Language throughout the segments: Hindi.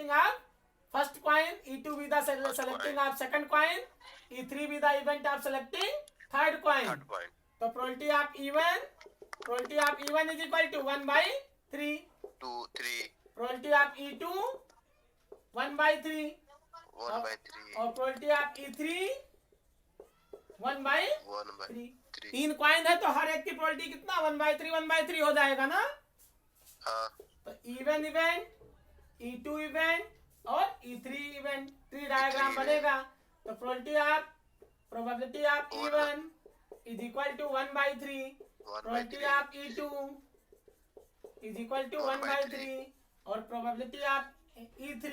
selecting of first coin, E2 be the selecting of second coin, E3 be the event of selecting third coin. तो probability of E1 is equal to 1 by 3. 2, 3. Probability of E2 1 by 3. 1 by 3. और probability of E3 1 by 3. 3. 3 coin है तो हर एक की प्रोबेबिलिटी कितना 1/3 हो जाएगा ना। हाँ। तो E1 इवेंट, E2 इवेंट और E3 इवेंट ट्री डायग्राम बनेगा। तो probability of E1 is equal to 1/3, probability of E2 is equal to 1/3 और probability of E3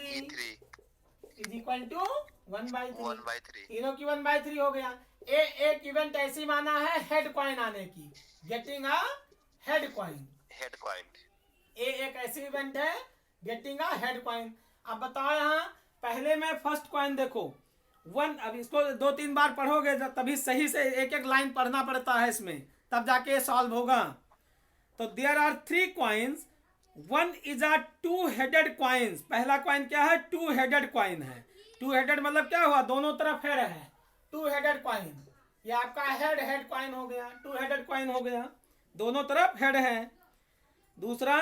is equal to 1/3। तीनों की 1/3 हो गया। एक इवेंट ऐसी माना है हेड कॉइन आने की, गेटिंग अ हेड कॉइन। एक ऐसी इवेंट है गेटिंग अ हेड कॉइन। अब बताओ यहाँ पहले में फर्स्ट कॉइन देखो 1, अब इसको 2-3 बार पढ़ोगे तभी सही से एक एक लाइन पढ़ना पड़ता है इसमें, तब जाके सॉल्व होगा। तो there are 3 coins, 1 is a two headed coins. पहला कॉइन क्या है? 2-हेडेड कॉइन है। 2-हेडेड मतलब क्या हुआ? दोनों तरफ हेड है। 2-हेडेड कॉइन, ये आपका हेड कॉइन हो गया, 2-हेडेड कॉइन हो गया, दोनों तरफ हेड है। दूसरा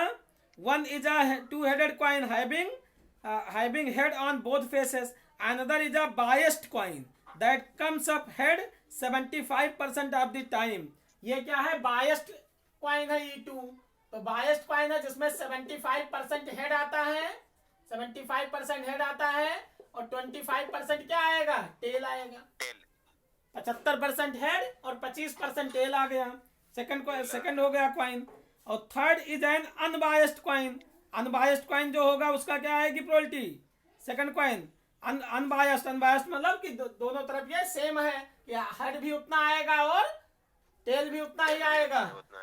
1 is a 2-headed coin having head on both faces. Another is a biased coin that comes up head 75% of the time. ये क्या है? बायस्ड कॉइन है E2। तो बायस्ड कॉइन है जिसमें 75% हेड आता है, 75% हेड आता है और 25% क्या आएगा? टेल आएगा। 75% हेड और 25% टेल आ गया। सेकंड हो गया कॉइन। और third is an unbiased coin. Unbiased coin जो होगा उसका क्या आएगी प्रोबेबिलिटी? सेकंड कॉइन अनबायस्ड मतलब कि दोनों तरफ ये सेम है कि हेड भी उतना आएगा और टेल भी उतना ही आएगा।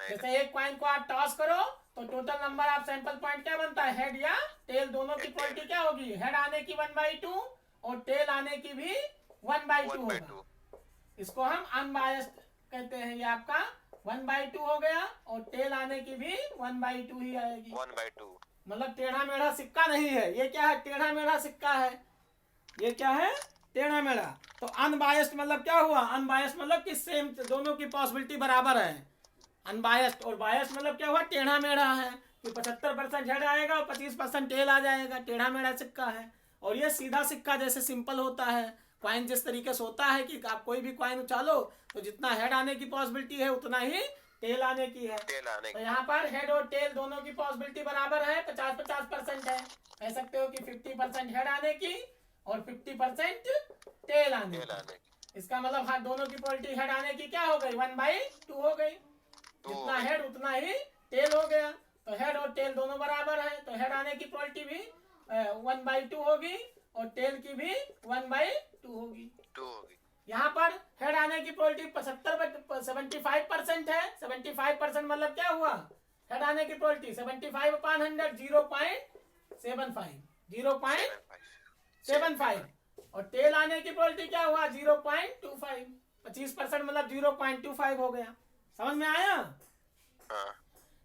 जैसे एक कॉइन को आप टॉस करो तो total number of sample point क्या बनता है? हेड या टेल, दोनों की प्रोबेबिलिटी क्या होगी? हेड आने की 1/2 और टेल आने की भी 1/2 होगा। इसको हम अनबायस्ड कहते हैं। ये आपका 1/2 हो गया और टेल आने की भी 1/2 ही आएगी। 1/2 मतलब टेढ़ा मेढ़ा सिक्का नहीं है। ये क्या है? टेढ़ा मेढ़ा सिक्का है। ये क्या है? टेढ़ा मेढ़ा। तो अनबायस्ड मतलब क्या हुआ? अनबायस्ड मतलब कि सेम, दोनों की पॉसिबिलिटी बराबर है। अनबायस्ड और बायस्ड मतलब क्या हुआ? टेढ़ा मेढ़ा है कि 75% हेड आएगा और 25% टेल आ जाएगा। टेढ़ा मेढ़ा सिक्का है। और ये सीधा सिक्का जैसे सिंपल होता है। कॉइन जिस तरीके से होता है कि आप कोई भी कॉइन उछालो तो जितना हेड आने की पॉसिबिलिटी है उतना ही टेल आने की है। तो यहाँ पर हेड और टेल दोनों की पॉसिबिलिटी बराबर है, 50-50% है। कह सकते हो कि 50% हेड आने की और 50% टेल आने की। इसका मतलब हाँ, दोनों की पॉसिबिलिटी हेड आने की क्या हो गई? 1/2 हो गई। जितना हेड उतना ही टेल हो गया। तो हेड और टेल दोनों बराबर है तो हेड आने की पॉसिबिलिटी भी 1/2 होगी और टेल की भी 1/2 होगी। यहाँ पर हेड आने की प्रोबेबिलिटी 75% है। 75% मतलब क्या हुआ? हेड आने की प्रोबेबिलिटी 75/100 0.75 और टेल आने की प्रोबेबिलिटी क्या हुआ? 0.25। 25% मतलब 0.25 हो गया। समझ में आया?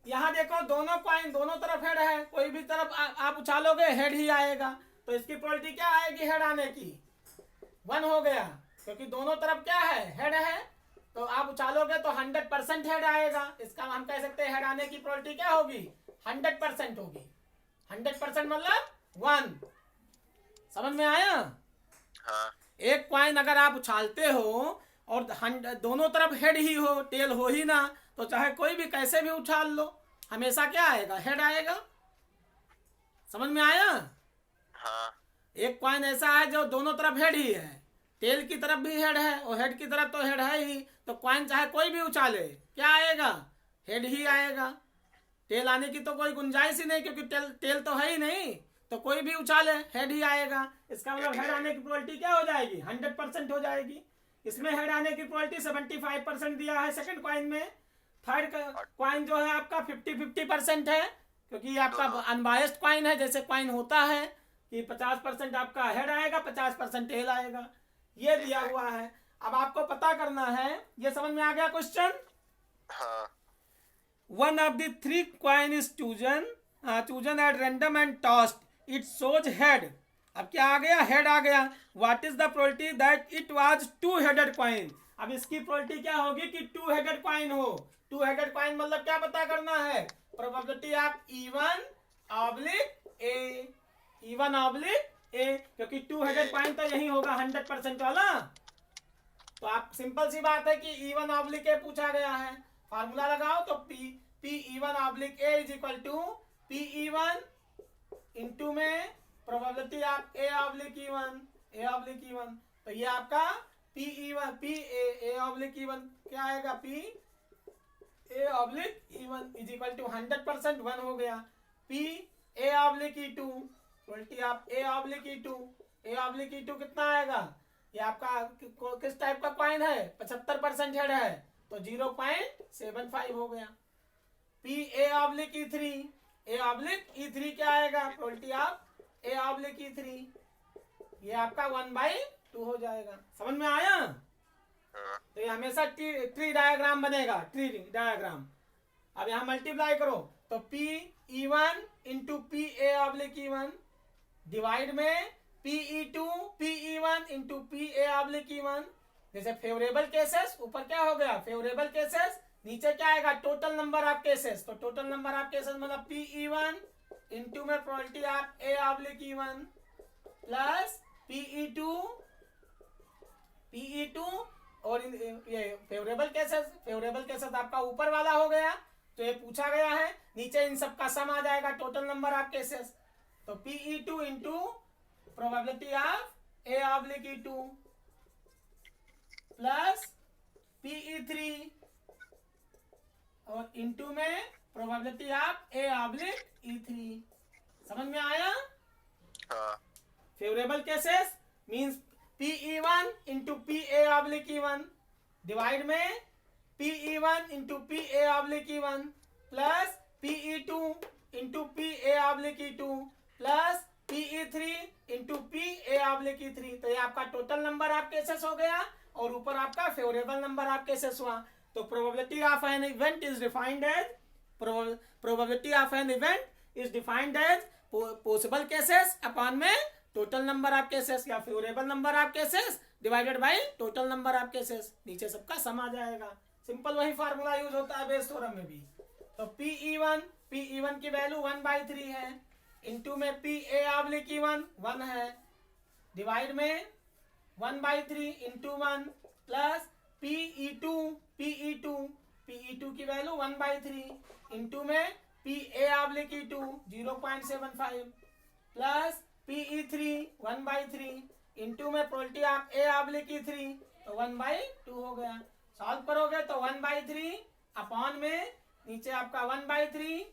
यहाँ देखो दोनों कॉइन दोनों तरफ हेड है, कोई भी तरफ आप उछालोगे हेड ही आएगा। तो इसकी प्रोबेबिलिटी क्या आएगी हेड आने की? 1 हो गया, क्योंकि दोनों तरफ क्या है? हेड है। तो आप उछालोगे तो 100% हेड आएगा। इसका हम कह सकते हैं हेड आने की प्रोबेबिलिटी क्या होगी? 100% होगी। 100% मतलब 1। समझ में आया? हाँ। एक कॉइन अगर आप उछालते हो और दोनों तरफ हेड ही हो, टेल हो ही ना, तो चाहे कोई भी कैसे भी उछाल लो हमेशा क्या आएगा? हेड आएगा। समझ में आया? हाँ। एक कॉइन ऐसा है जो दोनों तरफ हेड ही है, टेल की तरफ भी हेड है और हेड की तरफ तो हेड है ही। तो कॉइन चाहे कोई भी उछाले क्या आएगा? हेड ही आएगा। टेल आने की तो कोई गुंजाइश ही नहीं, क्योंकि टेल तो है ही नहीं। तो कोई भी उछाले हेड ही आएगा। इसका मतलब हेड आने की प्रोबेबिलिटी क्या हो जाएगी? 100% हो जाएगी। इसमें हेड आने की प्रोबेबिलिटी 75% दिया है सेकंड कॉइन में। थर्ड कॉइन जो है आपका 50-50% है, क्योंकि ये आपका अनबायस्ड कॉइन है। जैसे कॉइन होता है कि 50% आपका हेड आएगा, 50% टेल आएगा। ये दिया हुआ है। अब आपको पता करना है। ये समझ में आ गया क्वेश्चन? हाँ। One of the 3 coin is chosen at random and tossed. It shows head. अब क्या आ गया, हेड आ गया। What is the probability that it was two headed coin. अब इसकी प्रोबेबिलिटी क्या होगी कि टू हेडेड कॉइन हो। टू हेडेड कॉइन मतलब क्या पता करना है, probability of even oblique A, even oblique ए, क्योंकि टू हेडेड कॉइन तो यही होगा 100% वाला। तो आप सिंपल सी बात है कि इवन ऑब्लिक ए पूछा गया है, फार्मूला लगाओ तो P even oblique A is equal to P even into में probability of A oblique even, A oblique even. तो ये आपका P even, P A oblique even क्या आएगा, P A oblique even is equal to 100% 1 हो गया। P A oblique E two, probability of A oblique E two, A oblique E two कितना आएगा, ये आपका किस टाइप का कॉइन है, 75% हेड है तो 0.75 हो गया। P A oblique E three, A oblique E three क्या आएगा, probability of A oblique E three, ये आपका 1/2 हो जाएगा। समझ में आया। हाँ। तो ये हमेशा ट्री डायग्राम बनेगा, ट्री डायग्राम। अब यहाँ मल्टीप्लाई करो तो P E one into P A oblique E one divide में P E two P E one into P A oblique E one. जैसे फेवरेबल केसेस ऊपर क्या हो गया, फेवरेबल केसेस, नीचे क्या आएगा, टोटल नंबर ऑफ केसेस। तो टोटल नंबर ऑफ केसेस मतलब पी ई वन इंटू में probability of A oblique E one plus P E to और ये फेवरेबल केसेस आपका ऊपर वाला हो गया। तो ये पूछा गया है, नीचे इन सब का सम आ जाएगा, टोटल नंबर ऑफ केसेस। तो P E two into probability of A oblique E two plus P E three और इंटू में probability of A oblique E three. समझ में आया। हाँ। Favourable cases means P E one into P A oblique E one divide में P E one into P A oblique E one plus P E two into P A oblique E two plus P E three into P A oblique E three. तो ये आपका टोटल नंबर ऑफ केसेस हो गया और ऊपर आपका फेवरेबल नंबर ऑफ केसेस हुआ। तो probability of an event is defined as probability of an event is defined as possible cases upon में टोटल नंबर ऑफ केसेस या favourable number of cases divided by total number of cases. नीचे सबका सम आ जाएगा। सिंपल वही फार्मूला यूज होता है बेस थ्योरम में भी। तो पी ई वन की वैल्यू 1/3 है इंटू में P A oblique E one 1 है डिवाइड में 1/3 into 1 plus P E two की वैल्यू 1/3 इंटू में P A oblique E two 0.75 plus P E three 1/3 into में probability of A oblique E three तो 1/2 हो गया। सॉल्व करोगे तो 1/3 अपॉन में नीचे आपका 1/3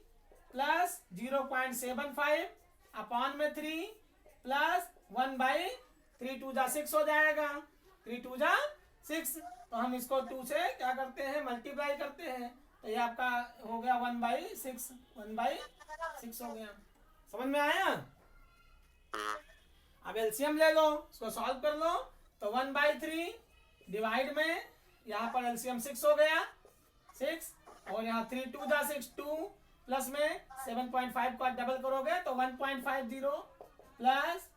प्लस 0.75 अपॉन में 3 प्लस 1/3 2 जा 6 हो जाएगा, 3 2 जा 6। तो हम इसको 2 से क्या करते हैं, मल्टीप्लाई करते हैं। तो ये आपका हो गया 1/6 हो गया। समझ में आया। अब एलसीएम ले लो, इसको सॉल्व कर लो। तो 1/3 डिवाइड में यहाँ पर एलसीएम 6 हो गया 6 और यहाँ 3 2 जा 6 2 प्लस में 7.5 को डबल करोगे तो 1.50 प्लस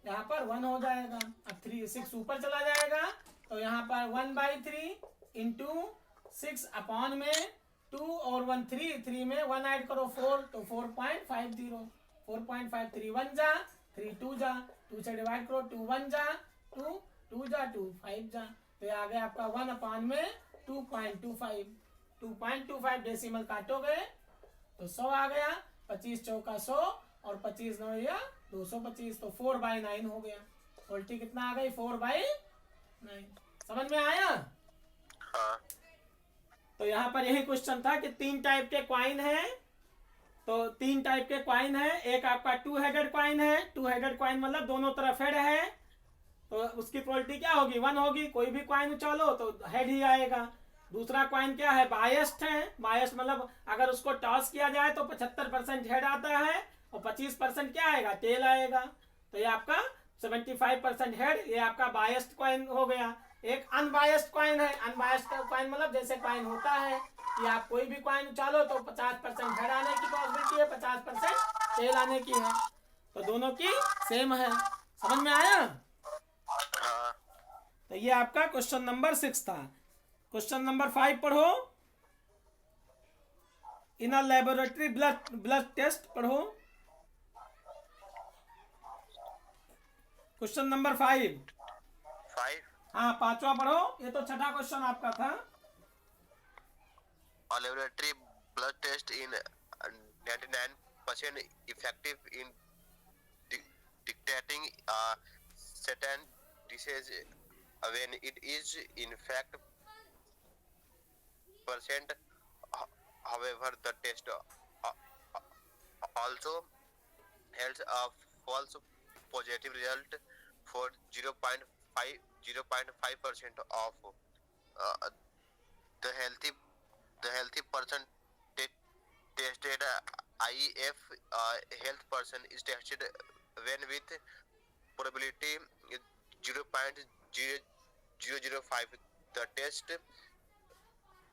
यहाँ पर 1 हो जाएगा। अब 3 6 ऊपर चला जाएगा तो यहाँ पर 1/3 इंटू 6 अपॉन में 2 और 1 3 में 1 ऐड करो 4 तो 4.50 4.53 1 जा 3 2 जा 2 से डिवाइड करो 2 1 जा 2 2 जा 2 5 जा। तो ये आ गया आपका 1 अपॉन में 2.25 डेसिमल काटोगे तो 100 आ गया। 25 चौका 100 और 25 9 या 225 तो 4/9 हो गया। उल्टी कितना आ गई 4/9। समझ में आया। हाँ। तो यहाँ पर यही क्वेश्चन था कि 3 टाइप के क्वाइन है। तो 3 टाइप के क्वाइन है। एक आपका 2 हेडेड क्वाइन है। 2 हेडेड क्वाइन मतलब दोनों तरफ हेड है तो उसकी प्रोबेबिलिटी क्या होगी 1 होगी। कोई भी क्वाइन उछालो तो हेड ही आएगा। दूसरा क्वाइन क्या है बायस्ड है। बायस्ड मतलब अगर उसको टॉस किया जाए तो 75% हेड आता है और 25% क्या आएगा टेल आएगा। तो ये आपका 75% हेड, ये आपका बायस्ड क्वाइन हो गया। एक अनबायस्ड क्वाइन है। अनबायस्ड क्वाइन मतलब जैसे क्वाइन होता है कि आप कोई भी क्वाइन उछालो तो 50% हेड आने की पॉसिबिलिटी है, 50% टेल आने की है। तो दोनों की सेम है। समझ में आया? हाँ। तो ये आपका क्वेश्चन नंबर 6 था। क्वेश्चन नंबर 5 पढ़ो। इन अ लेबोरेटरी ब्लड टेस्ट पढ़ो। Question number 5। 5. हाँ, 5वां पढ़ो। ये तो छठा क्वेश्चन आपका था। A laboratory blood test in 99% effective in detecting a certain disease when it is in fact percent. However, the test also has a false positive result for 0.5% of the healthy person tested. IF health person is tested when with probability 0.0005.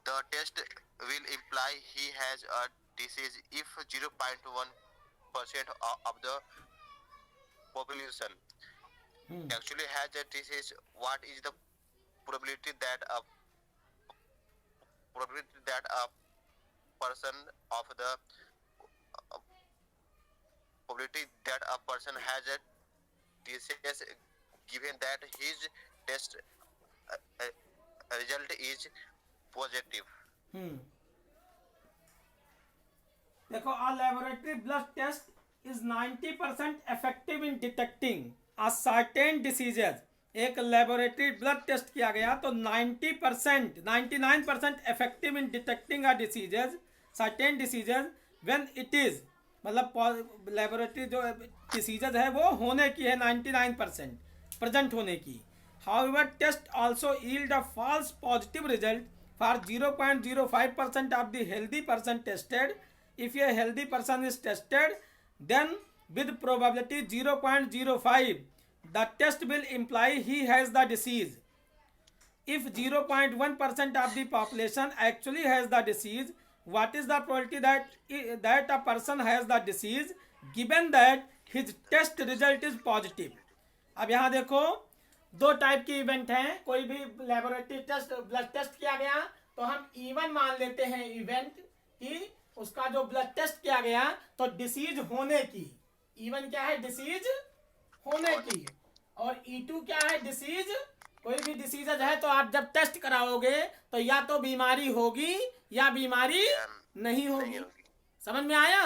The test will imply he has a disease if 0.1% of the population actually has a disease. What is the probability that a person of the probability that a person has a disease given that his test result is positive? देखो, a laboratory blood test is 90% effective in detecting a certain diseases. एक लेबोरेटरी ब्लड टेस्ट किया गया तो 99% effective in detecting a diseases, certain diseases, when it is, मतलब लेबोरेटरी जो डिसीजेज है वो होने की है 99% प्रेजेंट होने की। However test also yield a false positive result for 0.05% of the healthy person tested. If a healthy person is tested, then with probability 0.05, the test will imply he has the disease. If 0.1% of the population actually has the disease, what is the probability that a person has the disease given that his test result is positive? अब यहाँ देखो, दो टाइप की इवेंट हैं। कोई भी लेबोरेटरी टेस्ट ब्लड टेस्ट किया गया तो हम इवन मान लेते हैं इवेंट की, उसका जो ब्लड टेस्ट किया गया तो डिसीज होने की। इवन क्या है? डिसीज होने की। और E2 क्या है? डिसीज। कोई भी डिसीज है तो आप जब टेस्ट कराओगे तो या तो बीमारी होगी या बीमारी नहीं होगी। समझ में आया?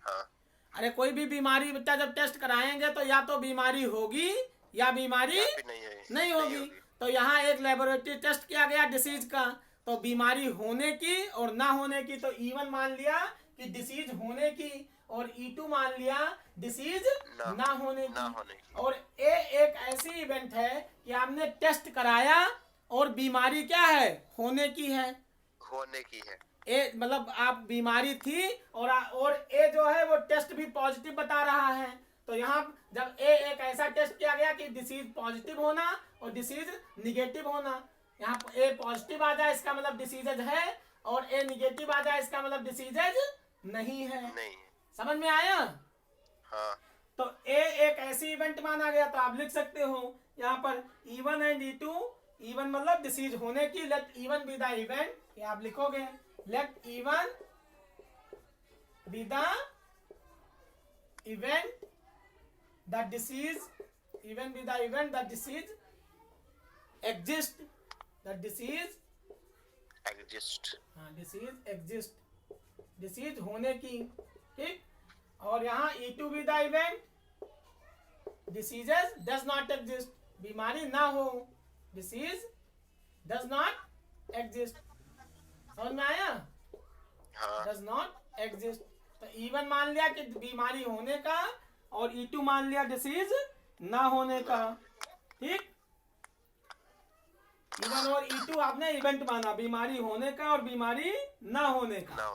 हाँ। अरे कोई भी बीमारी बेटा जब टेस्ट कराएंगे तो या तो बीमारी होगी या बीमारी नहीं होगी। तो यहाँ एक लेबोरेटरी टेस्ट किया गया डिसीज का, तो बीमारी होने की और ना होने की, तो E1 मान लिया कि डिसीज होने की और E2 मान लिया डिसीज ना होने की। और ए एक ऐसी इवेंट है कि आपने टेस्ट कराया और बीमारी क्या है? होने की है। ए मतलब आप बीमारी थी और ए जो है वो टेस्ट भी पॉजिटिव बता रहा है। तो यहाँ जब ए एक ऐसा टेस्ट किया गया कि डिसीज पॉजिटिव होना और डिसीज निगेटिव होना, यहाँ ए पॉजिटिव आ जाए इसका मतलब डिसीजेज है और ए निगेटिव आ जाए इसका मतलब डिसीजेज नहीं है। समझ में आया? हाँ। तो ए एक ऐसी इवेंट माना गया तो आप लिख सकते हो यहाँ पर E1 एंड E2। E1 मतलब डिसीज होने की, late E1 be the event, ये आप लिखोगे let E1 be the event the disease, even be the event the disease exist, the disease exist. हाँ, डिसीज एग्जिस्ट, डिसीज होने की। ठीक। और यहाँ E2 be the event diseases does not exist, बीमारी ना हो, डिसीज डज नॉट एग्जिस्ट। समझ में आया? हाँ। Does not exist. तो E1 मान लिया कि बीमारी होने का और E2 मान लिया डिसीज ना होने का। ठीक। E1 और E2 आपने इवेंट माना, बीमारी होने का और बीमारी ना होने का।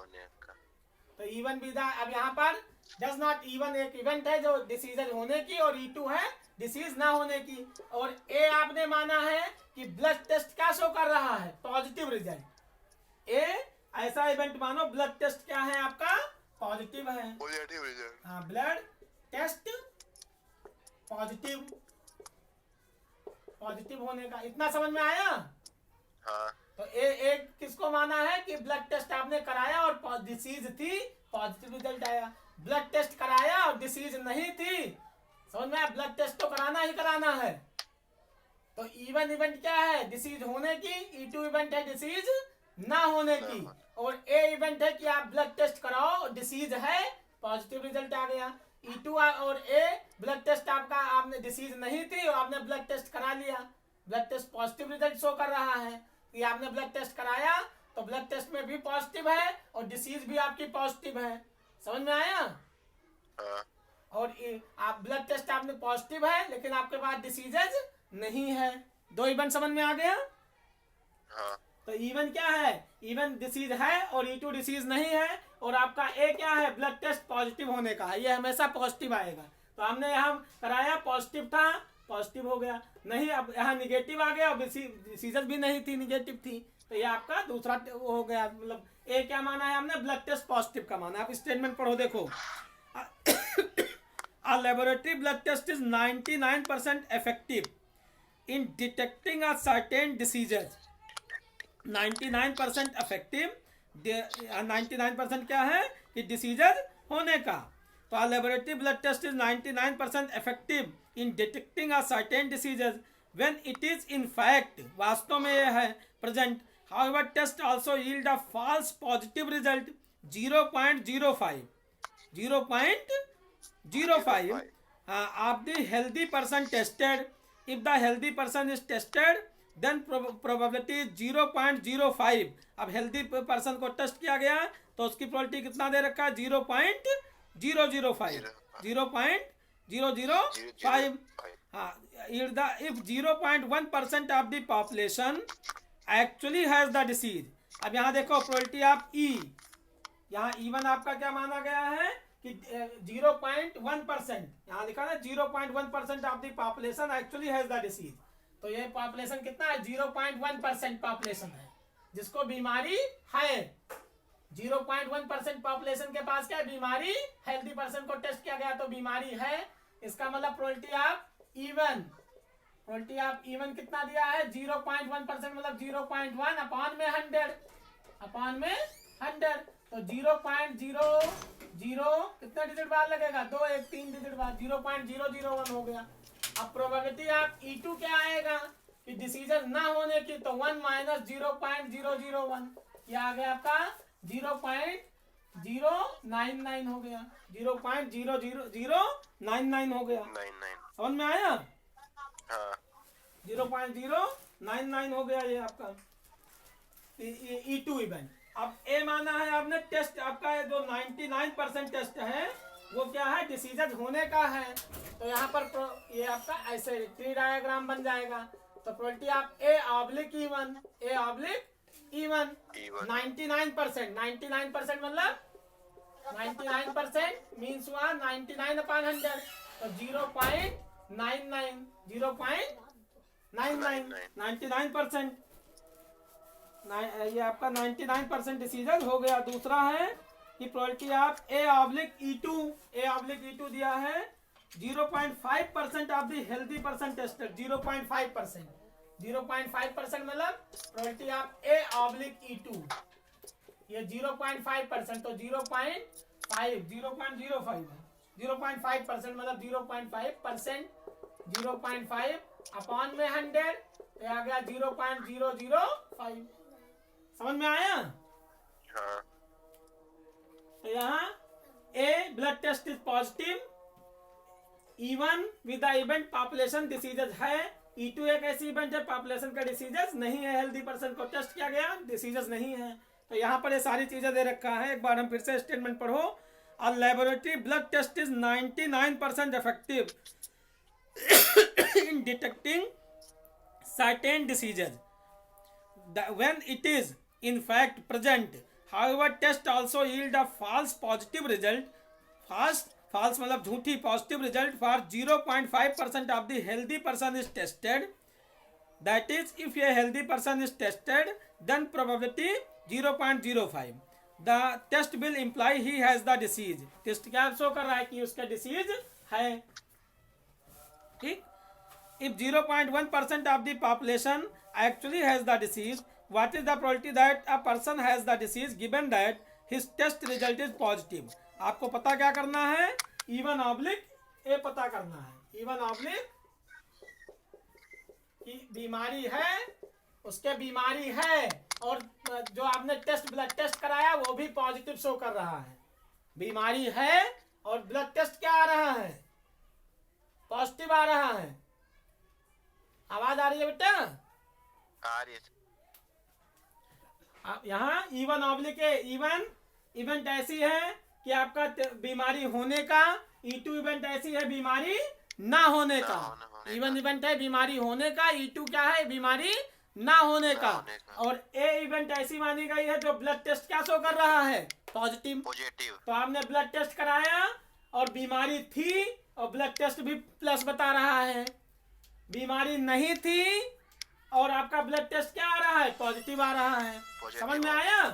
तो E1 भी था। अब यहाँ पर डज नॉट, E1 एक इवेंट है जो डिसीज होने की और E2 है डिसीज ना होने की। और ए आपने माना है कि ब्लड टेस्ट क्या शो कर रहा है? Positive result. ए ऐसा इवेंट मानो ब्लड टेस्ट क्या है आपका? पॉजिटिव है। Positive result. हाँ, ब्लड टेस्ट पॉजिटिव होने का। इतना समझ में आया? हाँ। तो एक किसको माना है कि ब्लड टेस्ट आपने कराया और डिसीज थी, पॉजिटिव रिजल्ट आया। ब्लड टेस्ट कराया और डिसीज नहीं थी, समझ में आया? ब्लड टेस्ट तो कराना ही कराना है। तो इवन इवेंट क्या है? डिसीज होने की। E2 इवेंट है डिसीज ना होने की। और ए इवेंट है कि आप ब्लड टेस्ट कराओ, डिसीज है, पॉजिटिव रिजल्ट आ गया। E2 और ए ब्लड टेस्ट आपका, आपने डिसीज नहीं थी और आपने ब्लड टेस्ट करा लिया, blood test positive result show कर रहा है कि आपने ब्लड टेस्ट कराया, तो ब्लड टेस्ट में भी पॉजिटिव है और डिसीज भी आपकी पॉजिटिव है। समझ में आया? और आप ब्लड टेस्ट आपने पॉजिटिव है लेकिन आपके पास डिसीजेज नहीं है। दो इवेंट समझ में आ गया? तो इवन क्या है? इवन डिसीज है और E2 डिसीज नहीं है। और आपका ए क्या है? ब्लड टेस्ट पॉजिटिव होने का है, ये हमेशा पॉजिटिव आएगा। तो हमने यहाँ कराया, पॉजिटिव था, पॉजिटिव हो गया। नहीं, अब यहाँ निगेटिव आ गया, डिसीजन भी नहीं थी, निगेटिव थी, तो ये आपका दूसरा हो गया। मतलब ए क्या माना है हमने? ब्लड टेस्ट पॉजिटिव का माना। आप स्टेटमेंट पढ़ो, देखो। A laboratory blood test is 99% effective in detecting a certain diseases. 99% effective, 99% क्या है कि डिसीजेज होने का। तो a laboratory blood test is 99% effective in detecting a certain diseases when it is in fact, वास्तव में यह है, present. However, test also yield a false positive result 0.05 of the healthy person tested. If the healthy person is tested, then probability is 0.05. अब हेल्दी पर्सन को टेस्ट किया गया तो उसकी प्रोबेबिलिटी कितना दे रखा है? 0.005। 0.005। हाँ, if 0.1% of the population actually has the disease. अब यहाँ देखो प्रोबेबिलिटी ऑफ E, यहाँ E1 आपका क्या माना गया है कि 0.1%, यहाँ लिखा है 0.1% of the population actually has the disease. तो ये पॉपुलेशन कितना है? 0.1% पॉपुलेशन है जिसको बीमारी है। 0.1% पॉपुलेशन के पास क्या है? बीमारी। हेल्दी पर्सन को टेस्ट किया गया तो बीमारी है। इसका मतलब प्रोबेबिलिटी ऑफ इवन कितना दिया है? 0.1%, मतलब 0.1 अपॉन में 100 तो 0.00 कितना डिजिट बाद लगेगा? 2 1 3 डिजिट बाद 0.001 हो गया। अब प्रोबेबिलिटी ऑफ E2 क्या आएगा कि डिसीजन ना होने की? तो 1 माइनस 0.001, क्या आ गया आपका? 0.099 हो गया। 0.00099 हो गया। समझ में आया? 0.099 हो गया ये आपका E2 इवेंट। अब ए माना है आपने टेस्ट आपका ये जो 99% टेस्ट है वो क्या है? डिसीजन होने का है। तो यहाँ पर ये आपका ऐसे ट्री डायग्राम बन जाएगा। तो probability of A oblique even 99% मतलब 99% मीन्स हुआ 99 अपॉन 100, तो 0.99 99%। ये आपका 99% डिसीजन हो गया। दूसरा है कि probability of A oblique E2 दिया है 0.5% of the healthy person tested. 0.5% मतलब probability of A oblique E2 ये 0.5%, तो 0.05 0.5% मतलब 0.5%, 0.5 अपॉन में 100 तो आ गया 0.005। समझ में आया? तो यहाँ A blood test is positive, E1 with the event population diseases है। E2 एक ऐसी इवेंट है पॉपुलेशन का डिसीजेज नहीं है, हेल्दी पर्सन को टेस्ट किया गया, डिसीजेज नहीं है। तो यहाँ पर ये सारी चीजें दे रखा है। एक बार हम फिर से स्टेटमेंट पढ़ो। A laboratory blood test is 99% effective in detecting certain diseases when it is in fact present. However, test also yield a false positive result. False मतलब झूठी positive result for 0.5% of the healthy person is tested. That is, if a healthy person is tested, then probability 0.05. The test will imply he has the disease. Test क्या शो कर रहा है कि उसका disease है, ठीक। If 0.1% of the population actually has the disease, what is the probability that a person has the disease given that his test result is positive? आपको पता क्या करना है, इवन ऑब्लिक ए पता करना है, इवन ऑब्लिक की बीमारी है, उसके बीमारी है और जो आपने ब्लड टेस्ट कराया वो भी पॉजिटिव शो कर रहा है, बीमारी है और ब्लड टेस्ट क्या आ रहा है, पॉजिटिव आ रहा है। आवाज आ रही है बेटा? आ रही है। यहाँ इवन ऑब्लिक है, इवन इवेंट ऐसी है कि आपका बीमारी होने का, E2 इवेंट ऐसी है बीमारी ना होने का, इवन इवेंट है बीमारी होने का, E2 क्या है, बीमारी ना होने का, और ए इवेंट ऐसी मानी गई है जो ब्लड टेस्ट क्या शो कर रहा है, पॉजिटिव। तो आपने ब्लड टेस्ट कराया और बीमारी थी और ब्लड टेस्ट भी प्लस बता रहा है, बीमारी नहीं थी और आपका ब्लड टेस्ट क्या आ रहा है, पॉजिटिव आ रहा है। समझ में आया?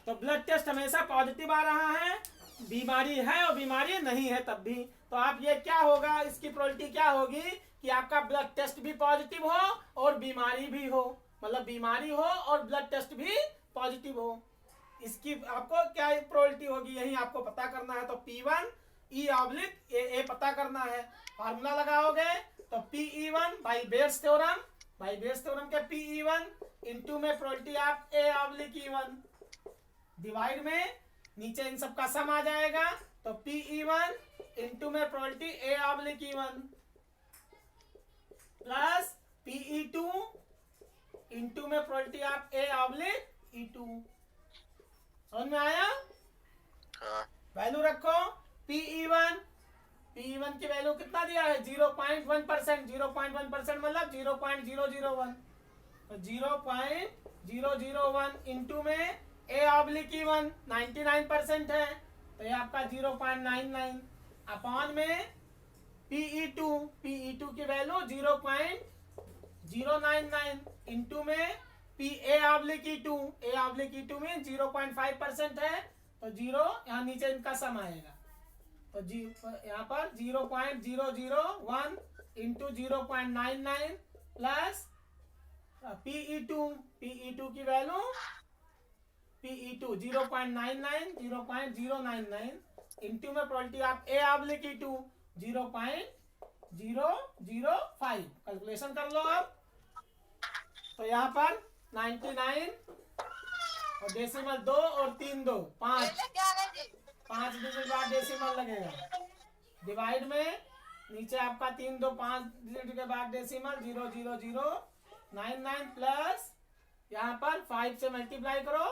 तो ब्लड टेस्ट हमेशा पॉजिटिव आ रहा है, बीमारी है और बीमारी नहीं है तब भी। तो आप ये क्या होगा, इसकी प्रोबेबिलिटी क्या होगी कि आपका ब्लड टेस्ट भी पॉजिटिव हो और बीमारी भी हो, मतलब बीमारी हो और ब्लड टेस्ट भी पॉजिटिव हो, इसकी आपको क्या प्रोबेबिलिटी होगी, यही आपको पता करना है। तो P1 E ऑब्लिक ए पता करना है, फार्मूला लगाओगे तो PE1 बाई बेयर्स थ्योरम, के PE1 इनटू में probability of A oblique E1 divide में नीचे इन सब का सम आ जाएगा, तो PE1 इनटू में probability A oblique E1 plus PE2 into में probability of A oblique E2। समझ में आया? वैल्यू रखो, PE1 की वैल्यू कितना दिया है, 0.1%, 0.1% मतलब 0.001, तो 0.001 इंटू में ए ऑब्लिक E1 99% है, तो ये आपका 0.99 अपॉन में PE2 की वैल्यू 0.099 इंटू में ए ऑब्लिक E2 में 0.5% है, तो 0 यहाँ नीचे इनका सम आएगा, तो यहाँ पर 0.001 इंटू 0.99 प्लस PE2 की वैल्यू PE2 0.099 इंटू में probability of A oblique E2 0.005, calculation कर लो आप। तो यहाँ पर 99 और डेसिमल 2 और 3 2 5 डिजिट बाद डेसिमल लगेगा, डिवाइड में नीचे आपका 3 2 5 डिजिट के बाद डेसिमल 0.00099 प्लस यहाँ पर 5 से मल्टीप्लाई करो